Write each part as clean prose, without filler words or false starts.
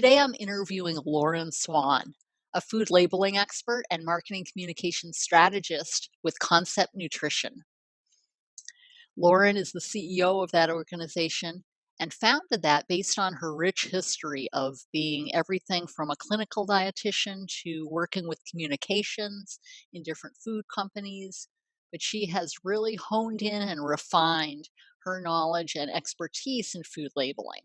Today I'm interviewing Lauren Swann, a food labeling expert and marketing communications strategist with Concept Nutrition. Lauren is the CEO of that organization and founded that based on her rich history of being everything from a clinical dietitian to working with communications in different food companies. But she has really honed in and refined her knowledge and expertise in food labeling.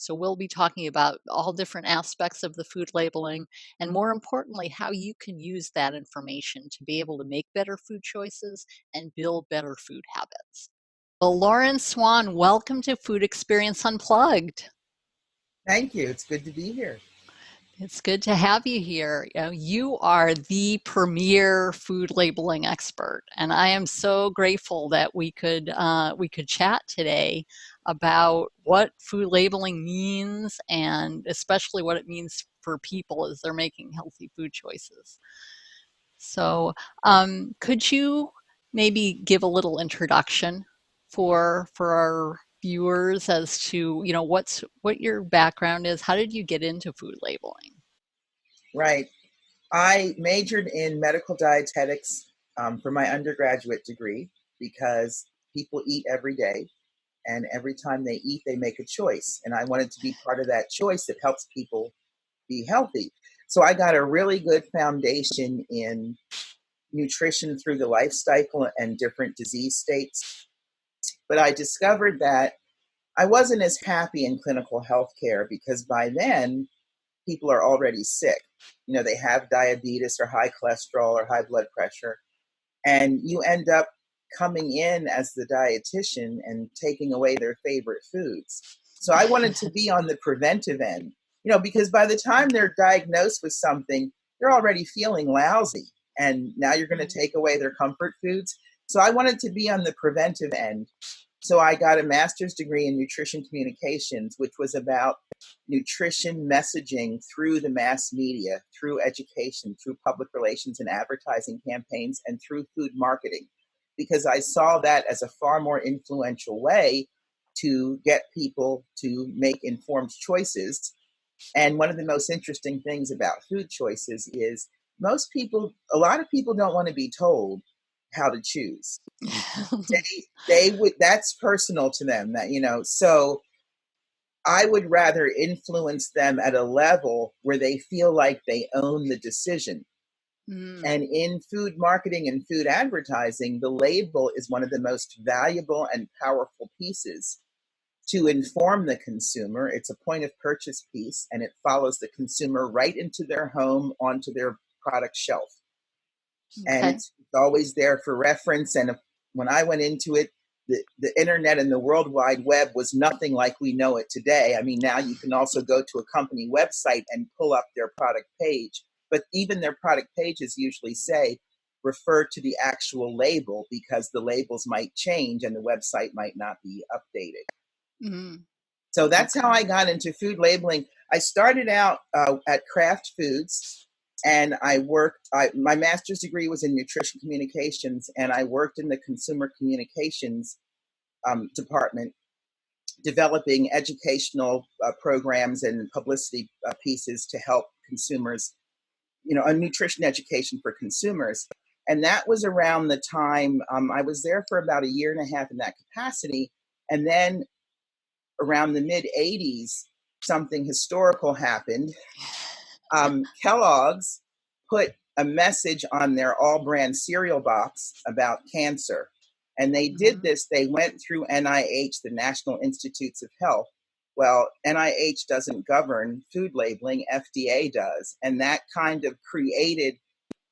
So we'll be talking about all different aspects of the food labeling and, more importantly, how you can use that information to be able to make better food choices and build better food habits. Well, Lauren Swann, welcome to Food Experience Unplugged. Thank you. It's good to be here. It's good to have you here. You are the premier food labeling expert, and I am so grateful that we could chat today about what food labeling means, and especially what it means for people as they're making healthy food choices. So, could you maybe give a little introduction for our viewers as to what your background is? How did you get into food labeling? Right. I majored in medical dietetics for my undergraduate degree because people eat every day, and every time they eat, they make a choice. And I wanted to be part of that choice that helps people be healthy. So I got a really good foundation in nutrition through the life cycle and different disease states. But I discovered that I wasn't as happy in clinical healthcare because by then, people are already sick. They have diabetes or high cholesterol or high blood pressure, and you end up coming in as the dietitian and taking away their favorite foods. So I wanted to be on the preventive end, because by the time they're diagnosed with something, they're already feeling lousy. And now you're going to take away their comfort foods. So I wanted to be on the preventive end. So I got a master's degree in nutrition communications, which was about nutrition messaging through the mass media, through education, through public relations and advertising campaigns, and through food marketing, because I saw that as a far more influential way to get people to make informed choices. And one of the most interesting things about food choices is a lot of people don't want to be told how to choose. They would, that's personal to them, so I would rather influence them at a level where they feel like they own the decision. And in food marketing and food advertising, the label is one of the most valuable and powerful pieces to inform the consumer. It's a point of purchase piece, and it follows the consumer right into their home, onto their product shelf. And Okay. it's always there for reference. And when I went into it, the internet and the World Wide Web was nothing like we know it today. I mean, now you can also go to a company website and pull up their product page, but even their product pages usually say, refer to the actual label, because the labels might change and the website might not be updated. Mm. So that's how I got into food labeling. I started out at Kraft Foods, and my master's degree was in nutrition communications, and I worked in the consumer communications department, developing educational programs and publicity pieces to help consumers, a nutrition education for consumers. And that was around the time I was there for about a year and a half in that capacity. And then around the mid 80s, something historical happened. Kellogg's put a message on their all brand cereal box about cancer. And they did this, they went through NIH, the National Institutes of Health. Well, NIH doesn't govern food labeling, FDA does. And that kind of created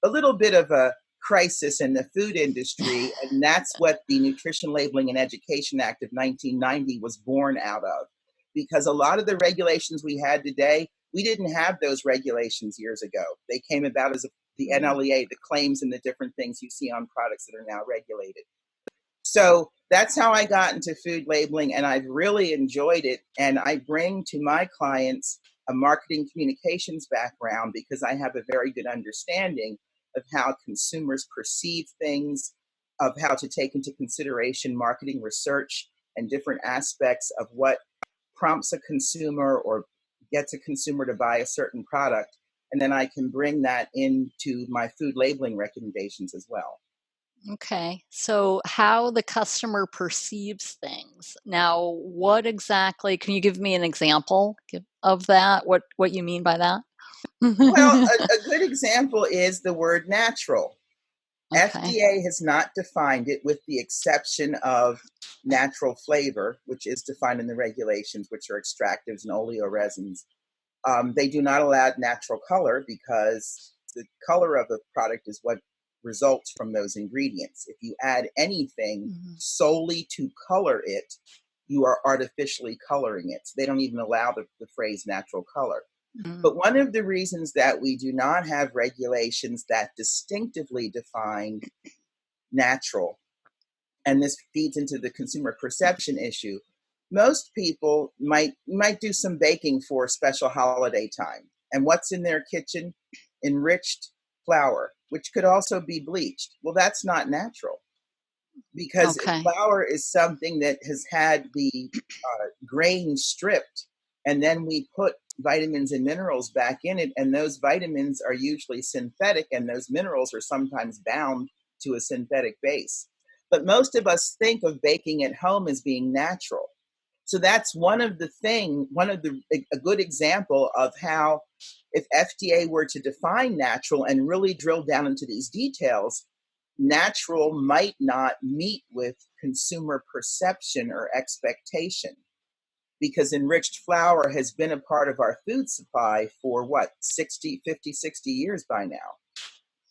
a little bit of a crisis in the food industry. And that's what the Nutrition Labeling and Education Act of 1990 was born out of. Because a lot of the regulations we had today, we didn't have those regulations years ago. They came about as the NLEA, the claims and the different things you see on products that are now regulated. So that's how I got into food labeling, and I've really enjoyed it. And I bring to my clients a marketing communications background because I have a very good understanding of how consumers perceive things, of how to take into consideration marketing research and different aspects of what prompts a consumer or gets a consumer to buy a certain product, and then I can bring that into my food labeling recommendations as well. Okay. So how the customer perceives things. Now, what exactly, can you give me an example of that? What you mean by that? Well, a good example is the word natural. Okay. FDA has not defined it with the exception of natural flavor, which is defined in the regulations, which are extractives and oleoresins. They do not allow natural color because the color of a product is what results from those ingredients. If you add anything Mhm. solely to color it, you are artificially coloring it. So they don't even allow the phrase natural color. Mm. But one of the reasons that we do not have regulations that distinctively define natural, and this feeds into the consumer perception issue, most people might do some baking for a special holiday time. And what's in their kitchen? Enriched flour, which could also be bleached. Well, that's not natural because Okay. flour is something that has had the grain stripped, and then we put vitamins and minerals back in it, and those vitamins are usually synthetic, and those minerals are sometimes bound to a synthetic base. But most of us think of baking at home as being natural. So that's a good example of how, if FDA were to define natural and really drill down into these details, natural might not meet with consumer perception or expectation, because enriched flour has been a part of our food supply for what, 60, 50, 60 years by now.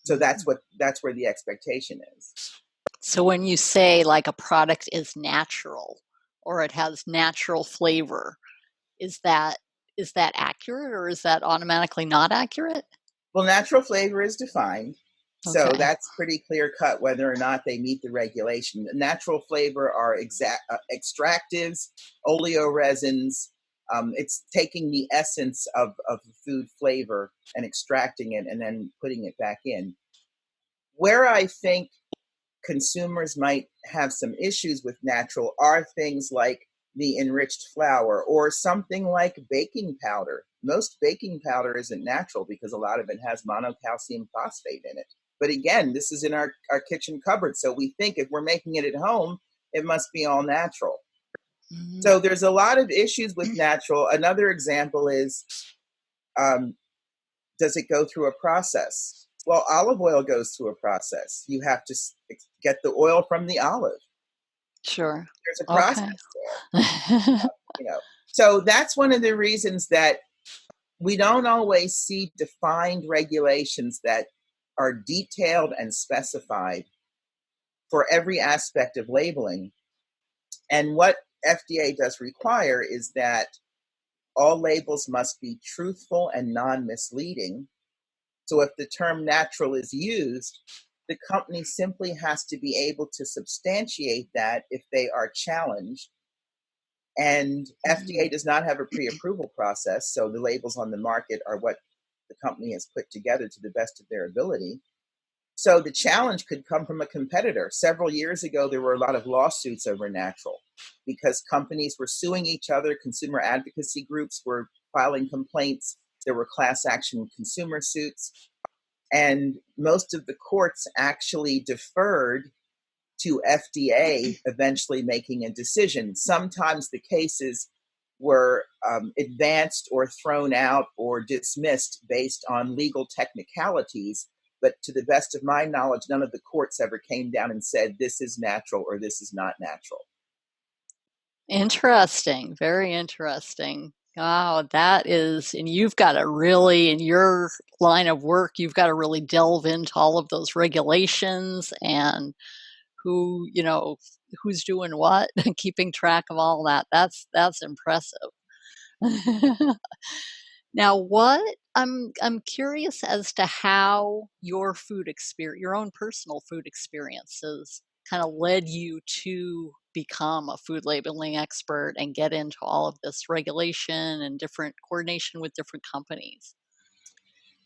So Mhm. that's where the expectation is. So when you say like a product is natural or it has natural flavor, is that is that accurate or is that automatically not accurate? Well, natural flavor is defined, so Okay. that's pretty clear cut whether or not they meet the regulation. Natural flavor are extractives, oleoresins. It's taking the essence of the food flavor and extracting it and then putting it back in. Where I think consumers might have some issues with natural are things like the enriched flour or something like baking powder. Most baking powder isn't natural because a lot of it has monocalcium phosphate in it. But again, this is in our kitchen cupboard. So we think if we're making it at home, it must be all natural. Mhm. So there's a lot of issues with natural. Another example is, um, does it go through a process? Well, olive oil goes through a process. You have to get the oil from the olive. Sure. There's a Okay. process there, you know. So that's one of the reasons that we don't always see defined regulations that are detailed and specified for every aspect of labeling. And what FDA does require is that all labels must be truthful and non-misleading. So if the term natural is used, the company simply has to be able to substantiate that if they are challenged. And FDA Mhm. does not have a pre-approval process, so the labels on the market are what the company has put together to the best of their ability. So the challenge could come from a competitor. Several years ago, there were a lot of lawsuits over natural because companies were suing each other. Consumer advocacy groups were filing complaints. There were class action consumer suits. And most of the courts actually deferred to FDA eventually making a decision. Sometimes the cases were advanced or thrown out or dismissed based on legal technicalities. But to the best of my knowledge, none of the courts ever came down and said this is natural or this is not natural. Interesting. Very interesting. Wow, that is, and you've got to really, in your line of work, you've got to really delve into all of those regulations and who, who's doing what, and keeping track of all that. That's impressive. Now, what I'm curious as to how your food experience, your own personal food experiences, kind of led you to become a food labeling expert and get into all of this regulation and different coordination with different companies.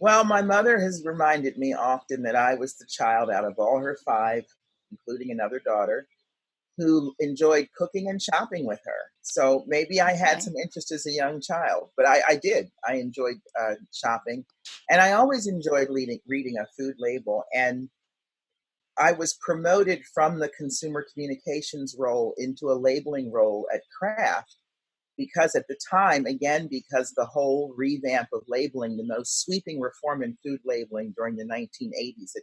Well, my mother has reminded me often that I was the child out of all her five, including another daughter, who enjoyed cooking and shopping with her. So maybe I had Okay. some interest as a young child, but I did. I enjoyed shopping, and I always enjoyed reading a food label. And I was promoted from the consumer communications role into a labeling role at Kraft because at the time, again, because the whole revamp of labeling, the most sweeping reform in food labeling during the 1980s that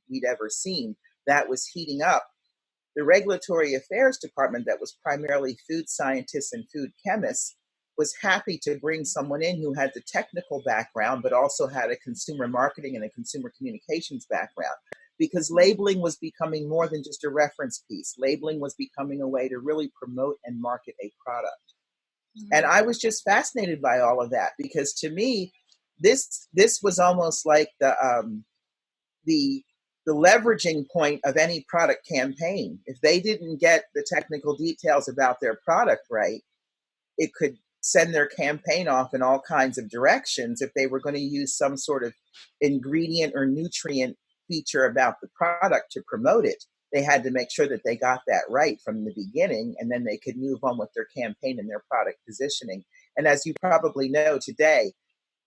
we'd ever seen, that was heating up. The regulatory affairs department, that was primarily food scientists and food chemists, was happy to bring someone in who had the technical background, but also had a consumer marketing and a consumer communications background. Because labeling was becoming more than just a reference piece. Labeling was becoming a way to really promote and market a product. And Mm. I was just fascinated by all of that because to me, this was almost like the the leveraging point of any product campaign. If they didn't get the technical details about their product right, it could send their campaign off in all kinds of directions. If they were going to use some sort of ingredient or nutrient feature about the product to promote it, they had to make sure that they got that right from the beginning, and then they could move on with their campaign and their product positioning. And as you probably know today,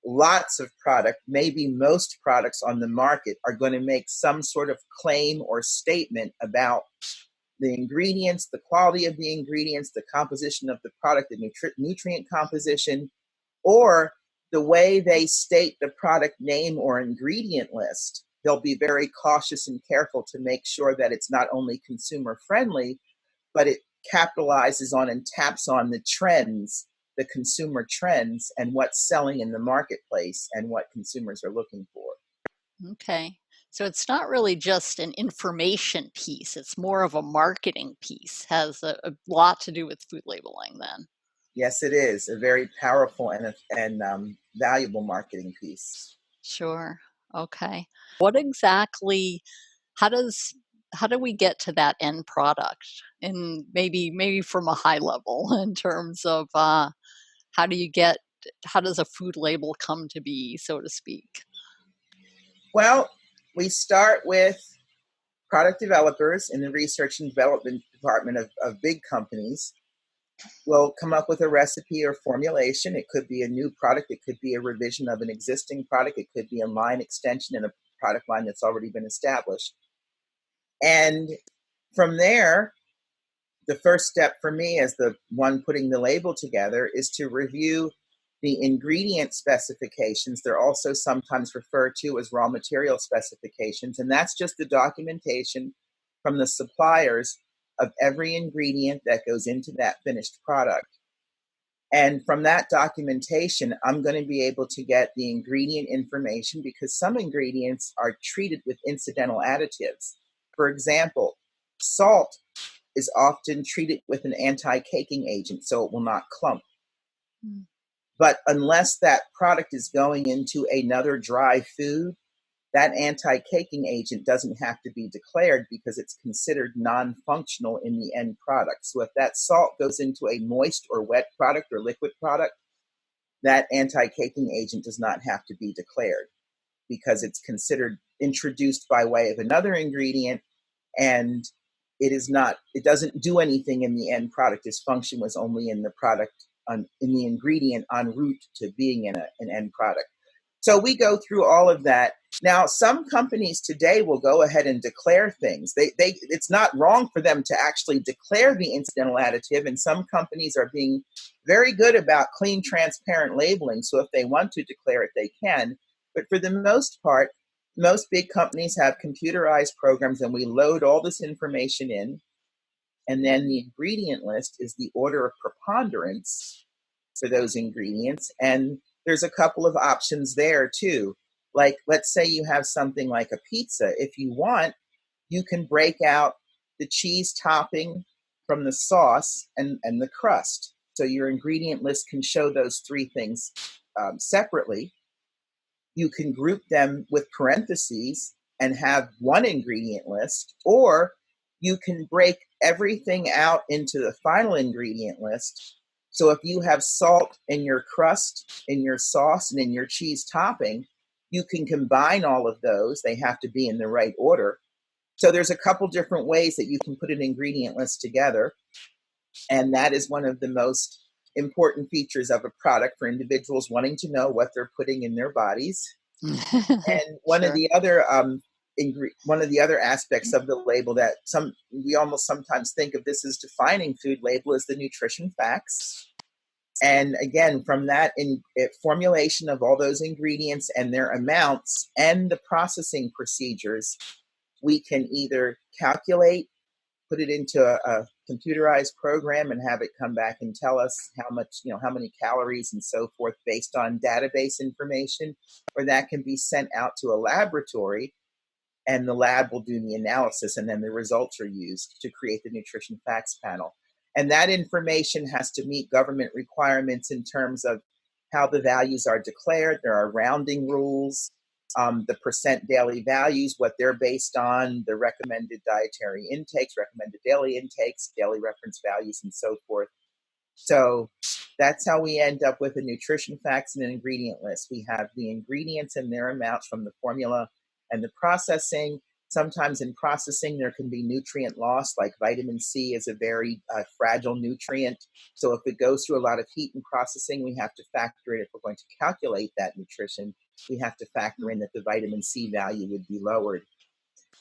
lots of product, maybe most products on the market, are going to make some sort of claim or statement about the ingredients, the quality of the ingredients, the composition of the product, the nutrient composition, or the way they state the product name or ingredient list. They'll be very cautious and careful to make sure that it's not only consumer friendly, but it capitalizes on and taps on the trends, the consumer trends, and what's selling in the marketplace and what consumers are looking for. Okay. So it's not really just an information piece, it's more of a marketing piece. Has a lot to do with food labeling then. Yes, it is a very powerful and valuable marketing piece. Sure. Okay. What exactly how does how do we get to that end product? And maybe from a high level in terms of how do you get how does a food label come to be, so to speak? Well, we start with product developers in the research and development department of big companies will come up with a recipe or formulation. It could be a new product, it could be a revision of an existing product, it could be a line extension in a product line that's already been established. And from there, the first step for me as the one putting the label together is to review the ingredient specifications. They're also sometimes referred to as raw material specifications, and that's just the documentation from the suppliers of every ingredient that goes into that finished product. And from that documentation, I'm going to be able to get the ingredient information because some ingredients are treated with incidental additives. For example, salt is often treated with an anti-caking agent so it will not clump. Mm. But unless that product is going into another dry food, that anti-caking agent doesn't have to be declared because it's considered non-functional in the end product. So if that salt goes into a moist or wet product or liquid product, that anti-caking agent does not have to be declared because it's considered introduced by way of another ingredient, and it doesn't do anything in the end product. Its function was only in the product, in the ingredient en route to being in an end product. So we go through all of that. Now, some companies today will go ahead and declare things. It's not wrong for them to actually declare the incidental additive, and some companies are being very good about clean, transparent labeling. So if they want to declare it, they can. But for the most part, most big companies have computerized programs, and we load all this information in. And then the ingredient list is the order of preponderance for those ingredients. And there's a couple of options there too. Like, let's say you have something like a pizza. If you want, you can break out the cheese topping from the sauce and the crust. So your ingredient list can show those three things separately. You can group them with parentheses and have one ingredient list, or you can break everything out into the final ingredient list. So if you have salt in your crust, in your sauce, and in your cheese topping, you can combine all of those. They have to be in the right order. So there's a couple different ways that you can put an ingredient list together. And that is one of the most important features of a product for individuals wanting to know what they're putting in their bodies. And one of Sure. the other one of the other aspects of the label that we almost sometimes think of this as defining food label is the nutrition facts. And again, from that formulation of all those ingredients and their amounts and the processing procedures, we can either calculate, put it into a computerized program and have it come back and tell us how much, how many calories and so forth based on database information, or that can be sent out to a laboratory and the lab will do the analysis and then the results are used to create the nutrition facts panel. And that information has to meet government requirements in terms of how the values are declared. There are rounding rules, the percent daily values, what they're based on, the recommended dietary intakes, recommended daily intakes, daily reference values, and so forth. So that's how we end up with a nutrition facts and an ingredient list. We have the ingredients and their amounts from the formula and the processing. Sometimes in processing, there can be nutrient loss, like vitamin C is a very fragile nutrient. So if it goes through a lot of heat in processing, we have to factor in, if we're going to calculate that nutrition, we have to factor in that the vitamin C value would be lowered.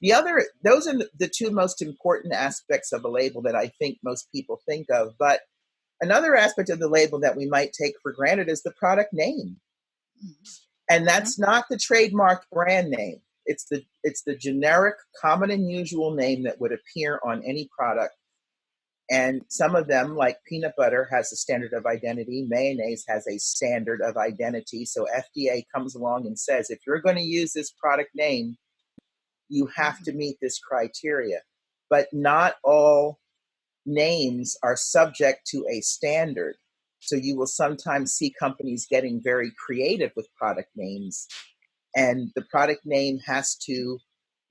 Those are the two most important aspects of a label that I think most people think of. But another aspect of the label that we might take for granted is the product name. And that's not the trademark brand name. It's the generic, common and usual name that would appear on any product. And some of them, like peanut butter, has a standard of identity. Mayonnaise has a standard of identity. So FDA comes along and says, if you're going to use this product name, you have to meet this criteria. But not all names are subject to a standard. So you will sometimes see companies getting very creative with product names. And the product name has to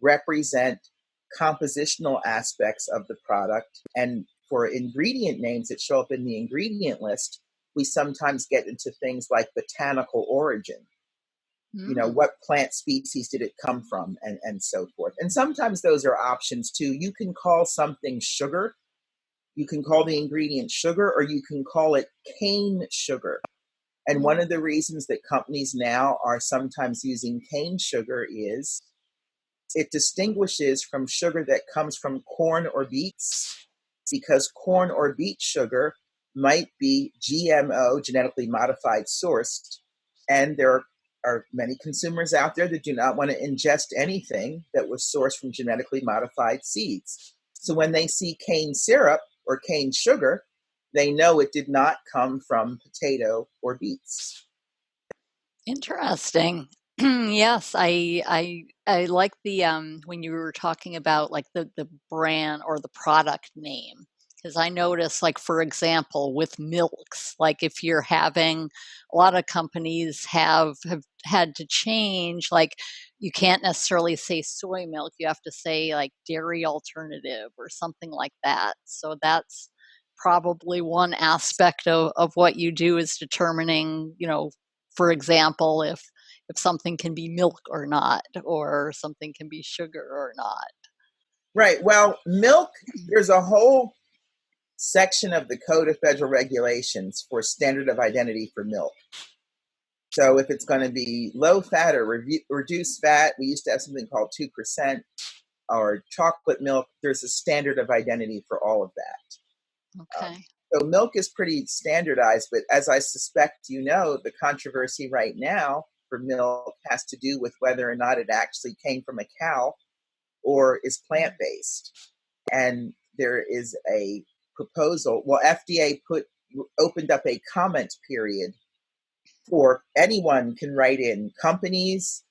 represent compositional aspects of the product. And for ingredient names that show up in the ingredient list, we sometimes get into things like botanical origin. What plant species did it come from, and so forth. And sometimes those are options too. You can call something sugar. You can call the ingredient sugar, or you can call it cane sugar. And one of the reasons that companies now are sometimes using cane sugar is it distinguishes from sugar that comes from corn or beets, because corn or beet sugar might be GMO, genetically modified sourced. And there are many consumers out there that do not want to ingest anything that was sourced from genetically modified seeds. So when they see cane syrup or cane sugar, they know it did not come from potato or beets. Interesting. Yes, I like the when you were talking about like the brand or the product name, because I notice, like, for example, with milks, like if you're having, a lot of companies have had to change, like you can't necessarily say soy milk, you have to say like dairy alternative or something like that. So that's probably one aspect of what you do, is determining, for example, if something can be milk or not, or something can be sugar or not. Right. Well, milk, there's a whole section of the Code of Federal Regulations for standard of identity for milk. So if it's going to be low fat or reduced fat, we used to have something called 2%, or chocolate milk. There's a standard of identity for all of that. Okay. So milk is pretty standardized, but as I suspect the controversy right now for milk has to do with whether or not it actually came from a cow or is plant-based. And there is a proposal. Well, FDA opened up a comment period for anyone can write in, companies,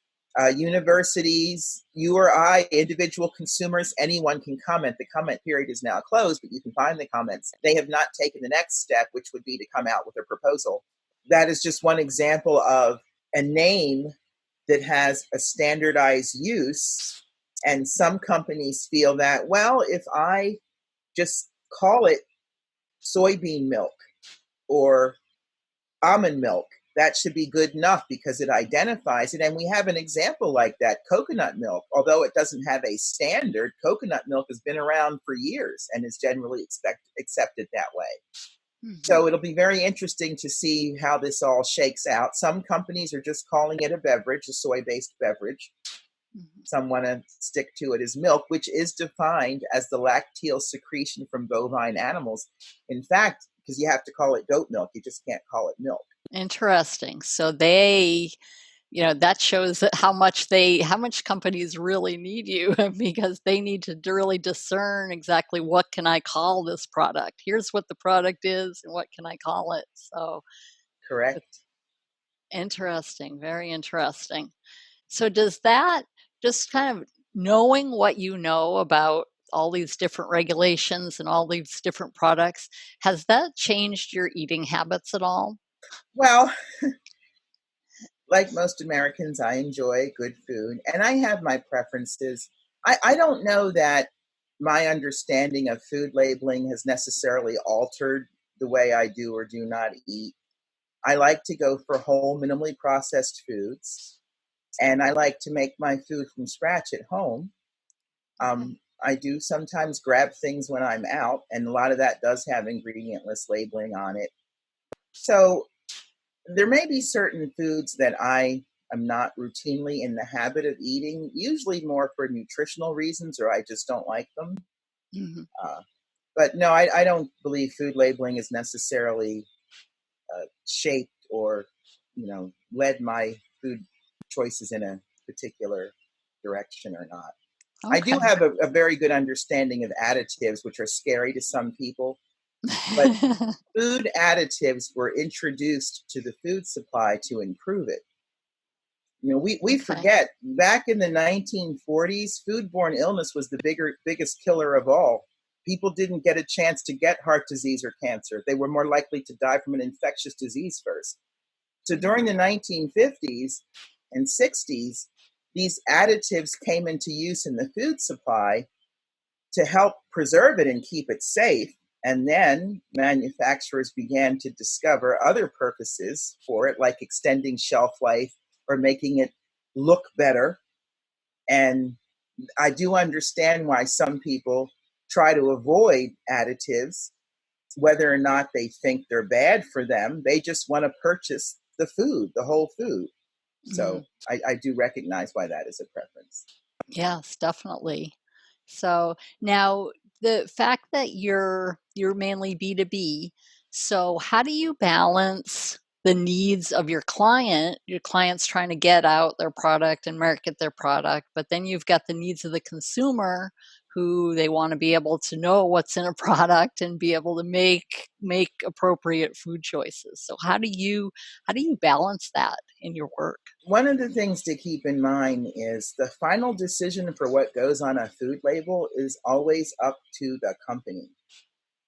universities, you or I, individual consumers, anyone can comment. The comment period is now closed, but you can find the comments. They have not taken the next step, which would be to come out with a proposal. That is just one example of a name that has a standardized use. And some companies feel that, well, if I just call it soybean milk or almond milk, that should be good enough because it identifies it. And we have an example like that, coconut milk. Although it doesn't have a standard, coconut milk has been around for years and is generally accepted that way. Mhm. So it'll be very interesting to see how this all shakes out. Some companies are just calling it a beverage, a soy-based beverage. Mhm. Some want to stick to it as milk, which is defined as the lacteal secretion from bovine animals. In fact, because you have to call it goat milk, you just can't call it milk. Interesting. So that shows that how much companies really need you because they need to really discern exactly what can I call this product. Here's what the product is and what can I call it. So Correct. it's interesting, very interesting. So does that just kind of knowing what you know about all these different regulations and all these different products, has that changed your eating habits at all? Well, like most Americans, I enjoy good food and I have my preferences. I don't know that my understanding of food labeling has necessarily altered the way I do or do not eat. I like to go for whole, minimally processed foods, and I like to make my food from scratch at home. Okay. I do sometimes grab things when I'm out, and a lot of that does have ingredient list labeling on it. So there may be certain foods that I am not routinely in the habit of eating, usually more for nutritional reasons or I just don't like them. Mhm. Uh, but no, I don't believe food labeling is necessarily shaped or, led my food choices in a particular direction or not. I do Okay. have a very good understanding of additives, which are scary to some people, but food additives were introduced to the food supply to improve it. We Okay. forget back in the 1940s, foodborne illness was the biggest killer of all. People didn't get a chance to get heart disease or cancer. They were more likely to die from an infectious disease first. So during the 1950s and 60s, these additives came into use in the food supply to help preserve it and keep it safe. And then manufacturers began to discover other purposes for it, like extending shelf life or making it look better. And I do understand why some people try to avoid additives, whether or not they think they're bad for them. They just want to purchase the food, the whole food. Mm. So I do recognize why that is a preference. Yes, definitely. So now the fact that you're mainly B2B, so how do you balance the needs of your clients trying to get out their product and market their product, but then you've got the needs of the consumer who they want to be able to know what's in a product and be able to make appropriate food choices. So how do you balance that in your work? One of the things to keep in mind is the final decision for what goes on a food label is always up to the company.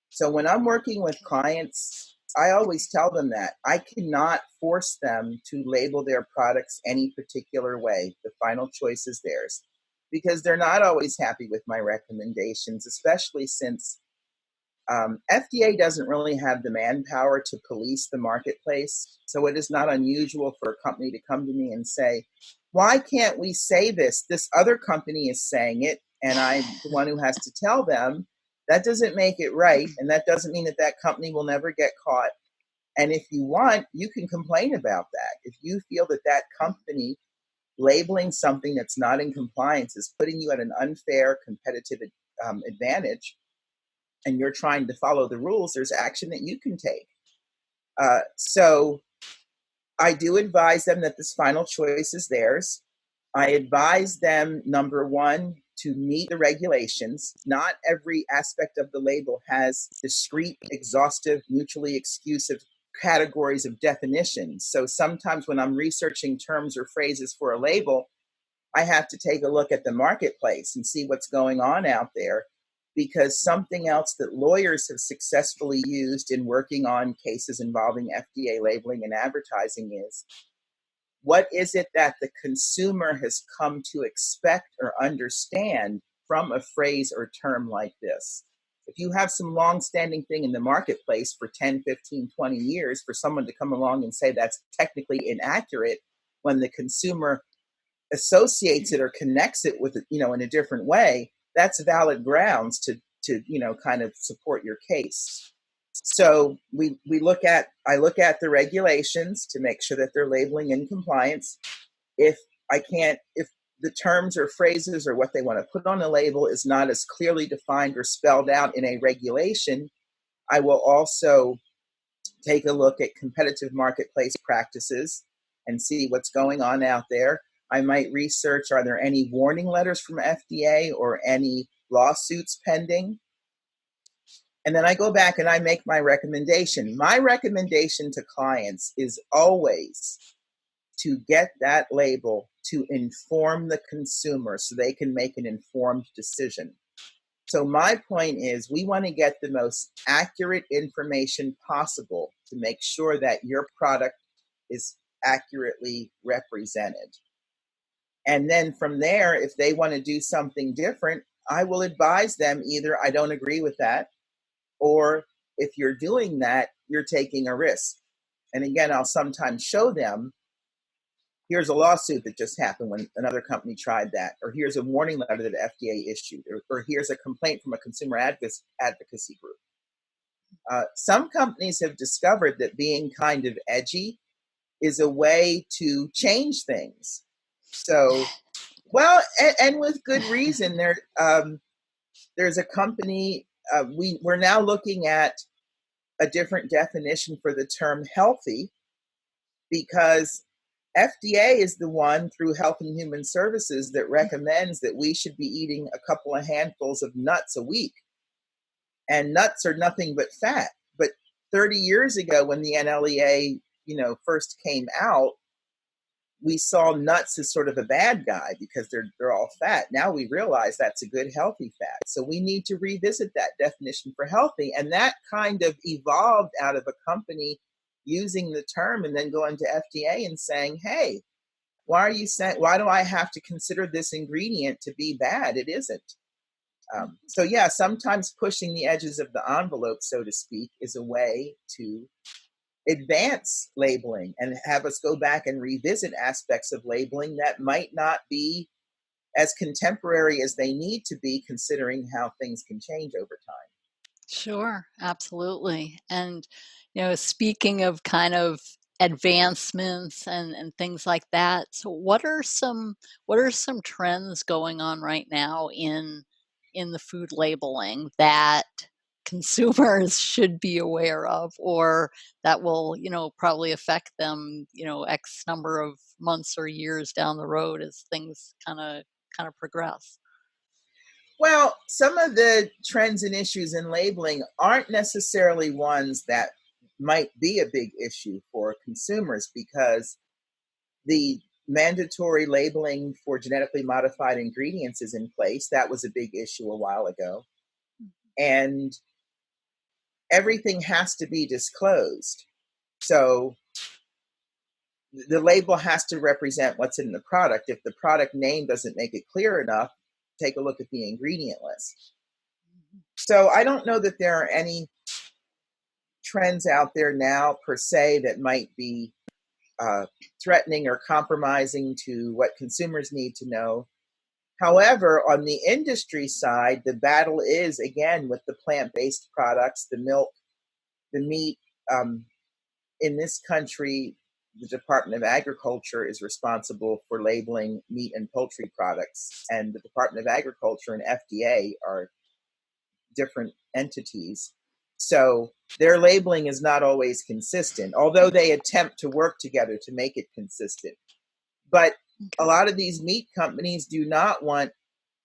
So when I'm working with clients, I always tell them that I cannot force them to label their products any particular way. The final choice is theirs because they're not always happy with my recommendations, especially since FDA doesn't really have the manpower to police the marketplace. So it is not unusual for a company to come to me and say, why can't we say this? This other company is saying it, and I'm the one who has to tell them. That doesn't make it right, and that doesn't mean that that company will never get caught. And if you want, you can complain about that. If you feel that that company labeling something that's not in compliance is putting you at an unfair competitive advantage, and you're trying to follow the rules, there's action that you can take. So I do advise them that this final choice is theirs. I advise them, number one, to meet the regulations. Not every aspect of the label has discrete, exhaustive, mutually exclusive categories of definitions. So sometimes when I'm researching terms or phrases for a label, I have to take a look at the marketplace and see what's going on out there, because something else that lawyers have successfully used in working on cases involving FDA labeling and advertising is, what is it that the consumer has come to expect or understand from a phrase or term like this? If you have some long-standing thing in the marketplace for 10, 15, 20 years, for someone to come along and say that's technically inaccurate when the consumer associates it or connects it with, in a different way, that's valid grounds to kind of support your case. So I look at the regulations to make sure that they're labeling in compliance. If the terms or phrases or what they want to put on the label is not as clearly defined or spelled out in a regulation, I will also take a look at competitive marketplace practices and see what's going on out there. I might research, are there any warning letters from FDA or any lawsuits pending? And then I go back and I make my recommendation. My recommendation to clients is always to get that label to inform the consumer so they can make an informed decision. So my point is, we want to get the most accurate information possible to make sure that your product is accurately represented. And then from there, if they want to do something different, I will advise them either I don't agree with that, or if you're doing that, you're taking a risk. And again, I'll sometimes show them, here's a lawsuit that just happened when another company tried that, or here's a warning letter that the FDA issued, or here's a complaint from a consumer advocacy group. Some companies have discovered that being kind of edgy is a way to change things. So, well, and with good reason. There's a company, we're now looking at a different definition for the term healthy, because FDA is the one through Health and Human Services that recommends that we should be eating a couple of handfuls of nuts a week. And nuts are nothing but fat. But 30 years ago, when the NLEA, first came out, we saw nuts as sort of a bad guy because they're all fat. Now we realize that's a good healthy fat. So we need to revisit that definition for healthy. And that kind of evolved out of a company using the term and then going to FDA and saying, hey, why do I have to consider this ingredient to be bad? It isn't. So yeah, sometimes pushing the edges of the envelope, so to speak, is a way to advance labeling and have us go back and revisit aspects of labeling that might not be as contemporary as they need to be, considering how things can change over time. Sure, absolutely. And, speaking of kind of advancements and things like that, so what are some trends going on right now in the food labeling that consumers should be aware of, or that will, probably affect them, X number of months or years down the road as things kind of progress? Well, some of the trends and issues in labeling aren't necessarily ones that might be a big issue for consumers, because the mandatory labeling for genetically modified ingredients is in place. That was a big issue a while ago. And everything has to be disclosed. So the label has to represent what's in the product. If the product name doesn't make it clear enough, take a look at the ingredient list. So I don't know that there are any trends out there now per se that might be threatening or compromising to what consumers need to know. However, on the industry side, the battle is, again, with the plant-based products, the milk, the meat. In this country, the Department of Agriculture is responsible for labeling meat and poultry products, and the Department of Agriculture and FDA are different entities. So their labeling is not always consistent, although they attempt to work together to make it consistent. But a lot of these meat companies do not want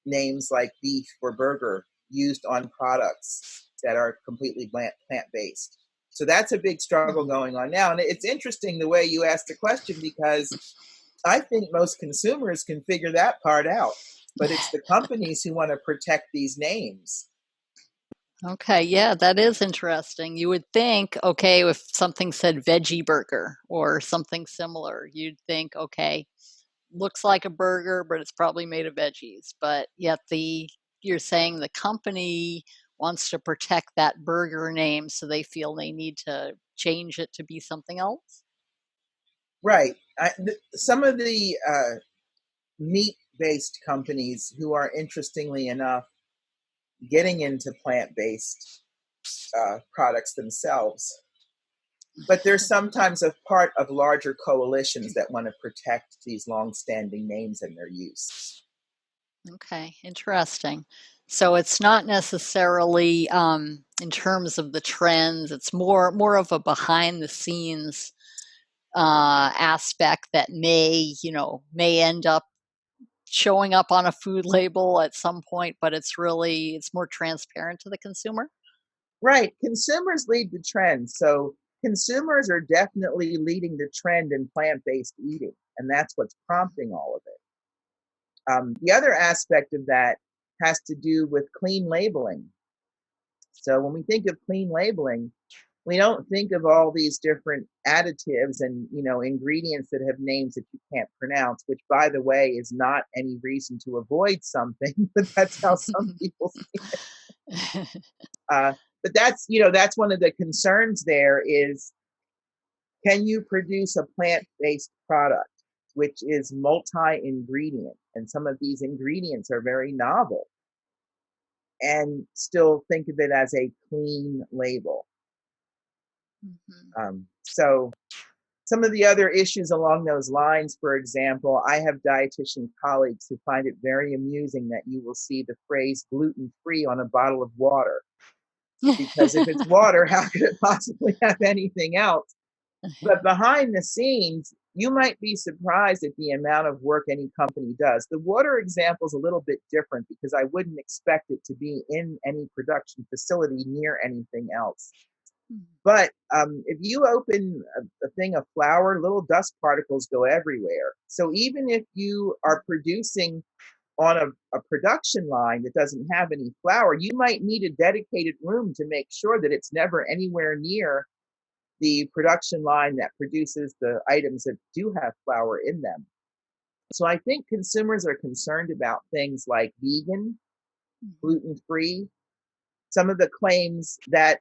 names like beef or burger used on products that are completely plant-based. So that's a big struggle going on now. And it's interesting the way you asked the question, because I think most consumers can figure that part out, but it's the companies who want to protect these names. Okay, yeah, that is interesting. You would think, okay, if something said veggie burger or something similar, you'd think, okay, looks like a burger, but it's probably made of veggies. But yet you're saying the company wants to protect that burger name, so they feel they need to change it to be something else? Right. Some of the meat-based companies who are, interestingly enough, getting into plant-based products themselves, but they're sometimes a part of larger coalitions that want to protect these long-standing names and their use. Okay, interesting. So it's not necessarily in terms of the trends. It's more of a behind the scenes aspect that may end up showing up on a food label at some point, but it's more transparent to the consumer. Right. Consumers lead the trend. So consumers are definitely leading the trend in plant-based eating, and that's what's prompting all of it. The other aspect of that has to do with clean labeling. So when we think of clean labeling, we don't think of all these different additives and ingredients that have names that you can't pronounce, which, by the way, is not any reason to avoid something, but that's how some people see it. Uh, but that's one of the concerns. There is, can you produce a plant-based product which is multi-ingredient, and some of these ingredients are very novel, and still think of it as a clean label? Mhm. So some of the other issues along those lines, for example, I have dietitian colleagues who find it very amusing that you will see the phrase gluten-free on a bottle of water, because if it's water, how could it possibly have anything else? But behind the scenes, you might be surprised at the amount of work any company does. The water example is a little bit different because I wouldn't expect it to be in any production facility near anything else. But if you open a thing of flour, little dust particles go everywhere. So even if you are producing on a production line that doesn't have any flour, you might need a dedicated room to make sure that it's never anywhere near the production line that produces the items that do have flour in them. So I think consumers are concerned about things like vegan, gluten-free, some of the claims that,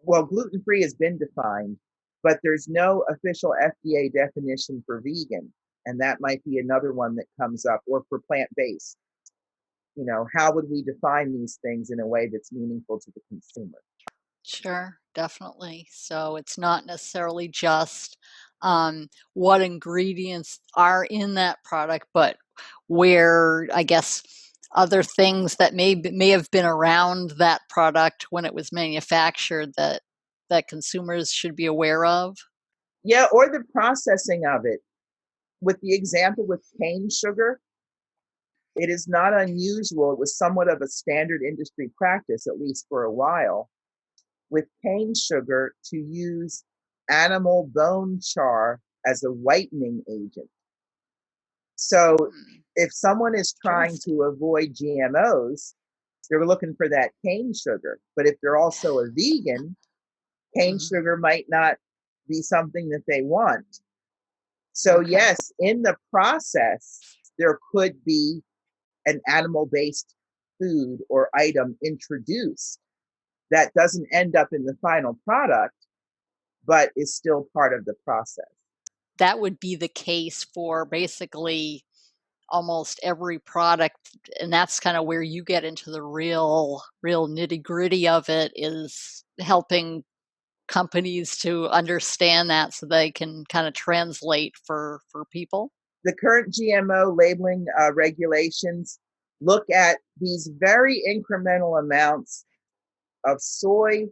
well, gluten-free has been defined, but there's no official FDA definition for vegan. And that might be another one that comes up, or for plant-based. How would we define these things in a way that's meaningful to the consumer? Sure, definitely. So it's not necessarily just what ingredients are in that product, but where, I guess, other things that may have been around that product when it was manufactured that consumers should be aware of. Yeah, or the processing of it. With the example with cane sugar, it is not unusual. It was somewhat of a standard industry practice, at least for a while, with cane sugar to use animal bone char as a whitening agent. So Hmm, if someone is trying interesting. to avoid GMOs, they're looking for that cane sugar. But if they're also a vegan, cane Mm, sugar might not be something that they want. So, okay. yes, in the process, there could be an animal based food or item introduced that doesn't end up in the final product, but is still part of the process. That would be the case for basically almost every product, and that's kind of where you get into the real nitty-gritty of it, is helping companies to understand that so they can kind of translate for people. The current GMO labeling regulations look at these very incremental amounts of soy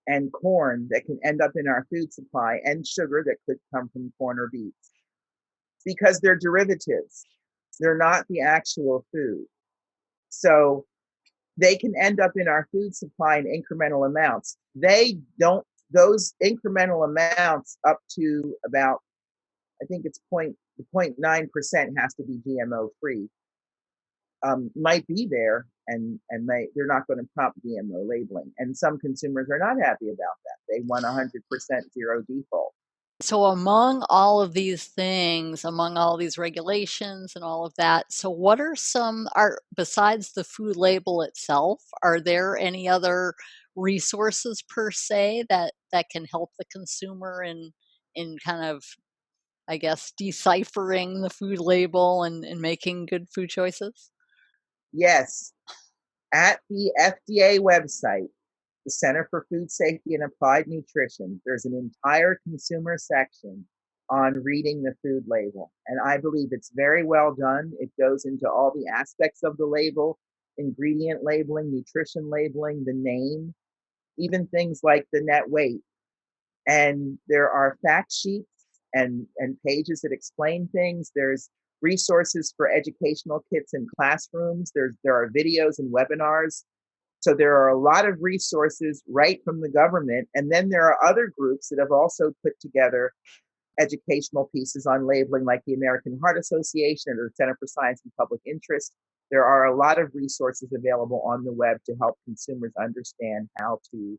and corn that can end up in our food supply, and sugar that could come from corn or beets, because they're derivatives. They're not the actual food. So they can end up in our food supply in incremental amounts. They don't, those incremental amounts up to about, I think it's 0.9% has to be GMO free, might be there, and they're not going to prompt GMO labeling. And some consumers are not happy about that. They want 100% zero default. So among all of these things, among all these regulations and all of that, so what are some are besides the food label itself, are there any other resources per se that can help the consumer in kind of, I guess, deciphering the food label and making good food choices? Yes, at the FDA website, the Center for Food Safety and Applied Nutrition, there's an entire consumer section on reading the food label. And I believe it's very well done. It goes into all the aspects of the label, ingredient labeling, nutrition labeling, the name, even things like the net weight. And there are fact sheets and pages that explain things. There's resources for educational kits in classrooms. There are videos and webinars. So there are a lot of resources right from the government. And then there are other groups that have also put together educational pieces on labeling, like the American Heart Association or the Center for Science and Public Interest. There are a lot of resources available on the web to help consumers understand how to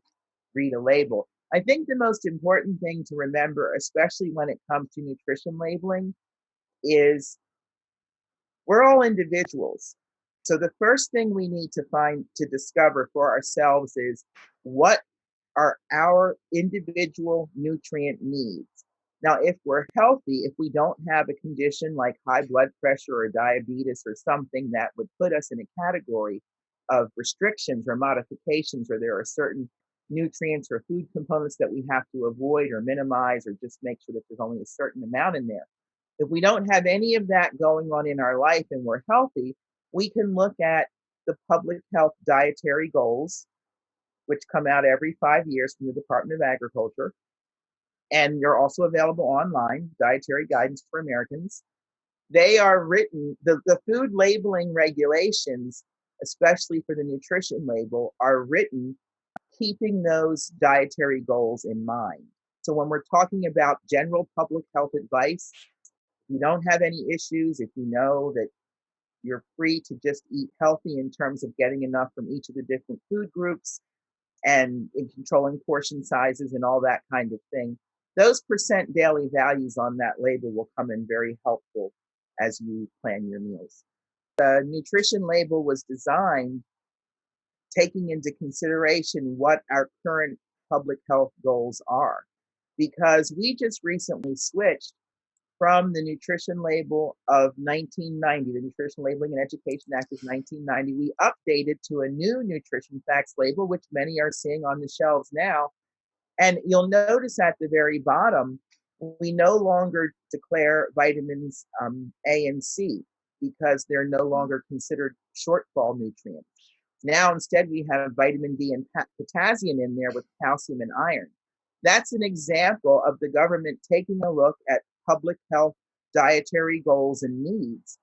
read a label. I think the most important thing to remember, especially when it comes to nutrition labeling, is we're all individuals. So the first thing we need to discover for ourselves is what are our individual nutrient needs. Now, if we're healthy, if we don't have a condition like high blood pressure or diabetes or something that would put us in a category of restrictions or modifications, or there are certain nutrients or food components that we have to avoid or minimize, or just make sure that there's only a certain amount in there. If we don't have any of that going on in our life and we're healthy, we can look at the public health dietary goals, which come out every 5 years from the Department of Agriculture. And they're also available online, Dietary Guidance for Americans. They are written, the food labeling regulations, especially for the nutrition label, are written keeping those dietary goals in mind. So when we're talking about general public health advice, if you don't have any issues, if you know that you're free to just eat healthy in terms of getting enough from each of the different food groups and in controlling portion sizes and all that kind of thing, those percent daily values on that label will come in very helpful as you plan your meals. The nutrition label was designed taking into consideration what our current public health goals are, because we just recently switched from the nutrition label of 1990, the Nutrition Labeling and Education Act of 1990. We updated to a new nutrition facts label, which many are seeing on the shelves now. And you'll notice at the very bottom, we no longer declare vitamins A and C because they're no longer considered shortfall nutrients. Now, instead, we have vitamin D and potassium in there with calcium and iron. That's an example of the government taking a look at public health dietary goals and needs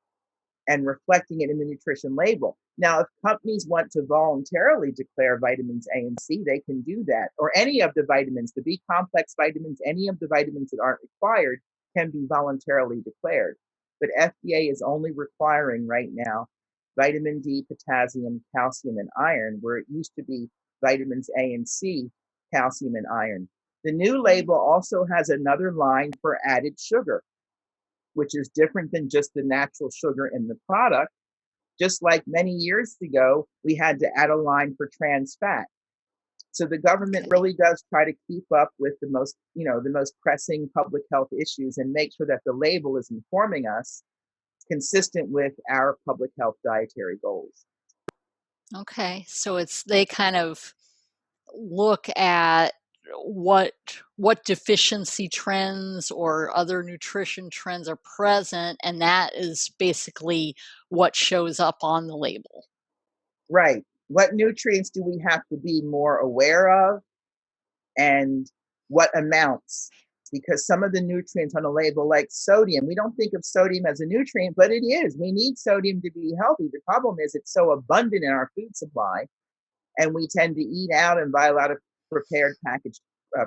and reflecting it in the nutrition label. Now, if companies want to voluntarily declare vitamins A and C, they can do that, or any of the vitamins, the B complex vitamins, any of the vitamins that aren't required can be voluntarily declared. But FDA is only requiring right now vitamin D, potassium, calcium, and iron, where it used to be vitamins A and C, calcium, and iron. The new label also has another line for added sugar, which is different than just the natural sugar in the product. Just like many years ago, we had to add a line for trans fat. So the government Okay. really does try to keep up with the most pressing public health issues and make sure that the label is informing us consistent with our public health dietary goals. Okay. So it's they kind of look at what what deficiency trends or other nutrition trends are present, and that is basically what shows up on the label. Right. What nutrients do we have to be more aware of, and what amounts? Because some of the nutrients on a label, like sodium, we don't think of sodium as a nutrient, but it is. We need sodium to be healthy. The problem is it's so abundant in our food supply, and we tend to eat out and buy a lot of prepared packaged,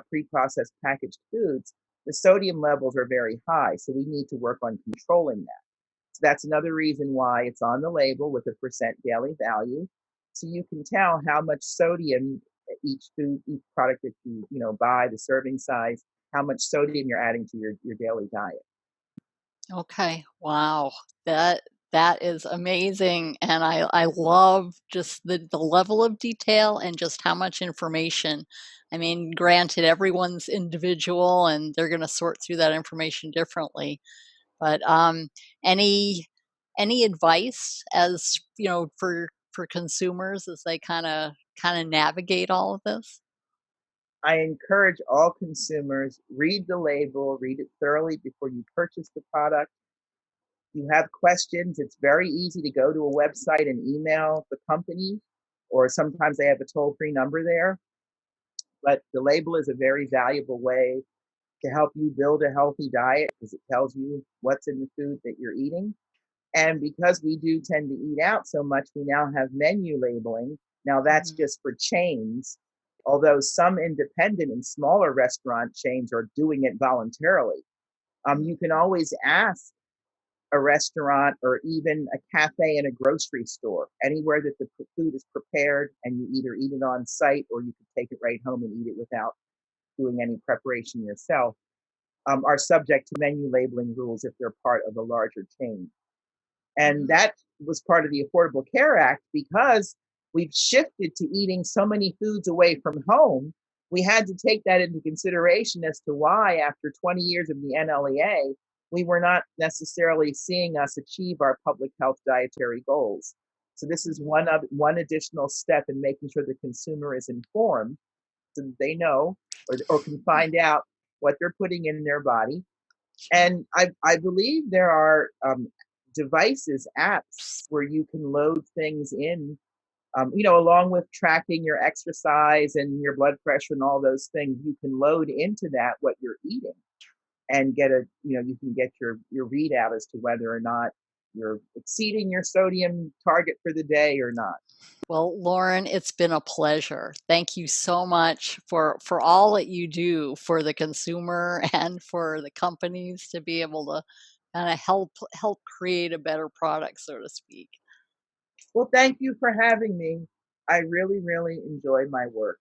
pre-processed packaged foods. The sodium levels are very high, so we need to work on controlling that. So that's another reason why it's on the label with a percent daily value, so you can tell how much sodium each product that you buy, the serving size, how much sodium you're adding to your daily diet. Okay. Wow. That that is amazing. And I love just the level of detail and just how much information. I mean, granted, everyone's individual and they're going to sort through that information differently. But any any advice as for consumers as they kind of navigate all of this? I encourage all consumers, read the label, read it thoroughly before you purchase the product. If you have questions, it's very easy to go to a website and email the company, or sometimes they have a toll-free number there. But the label is a very valuable way to help you build a healthy diet because it tells you what's in the food that you're eating. And because we do tend to eat out so much, we now have menu labeling. Now, that's Mhm. just for chains, although some independent and smaller restaurant chains are doing it voluntarily. You can always ask a restaurant or even a cafe and a grocery store, anywhere that the food is prepared and you either eat it on site or you can take it right home and eat it without doing any preparation yourself, are subject to menu labeling rules if they're part of a larger chain. And Mhm. that was part of the Affordable Care Act because we've shifted to eating so many foods away from home. We had to take that into consideration as to why, after 20 years of the NLEA, we were not necessarily seeing us achieve our public health dietary goals. So this is Mhm. one additional step in making sure the consumer is informed so that they know or can find out what they're putting in their body. Sure. And I believe there are devices, apps where you can load things in, along with tracking your exercise and your blood pressure and all those things. You can load into that what you're eating and you can get your readout as to whether or not you're exceeding your sodium target for the day or not. Well, Lauren, it's been a pleasure. Thank you so much for all that you do for the consumer and for the companies to be able to kind of help create a better product, so to speak. Well, thank you for having me. I really, really enjoy my work.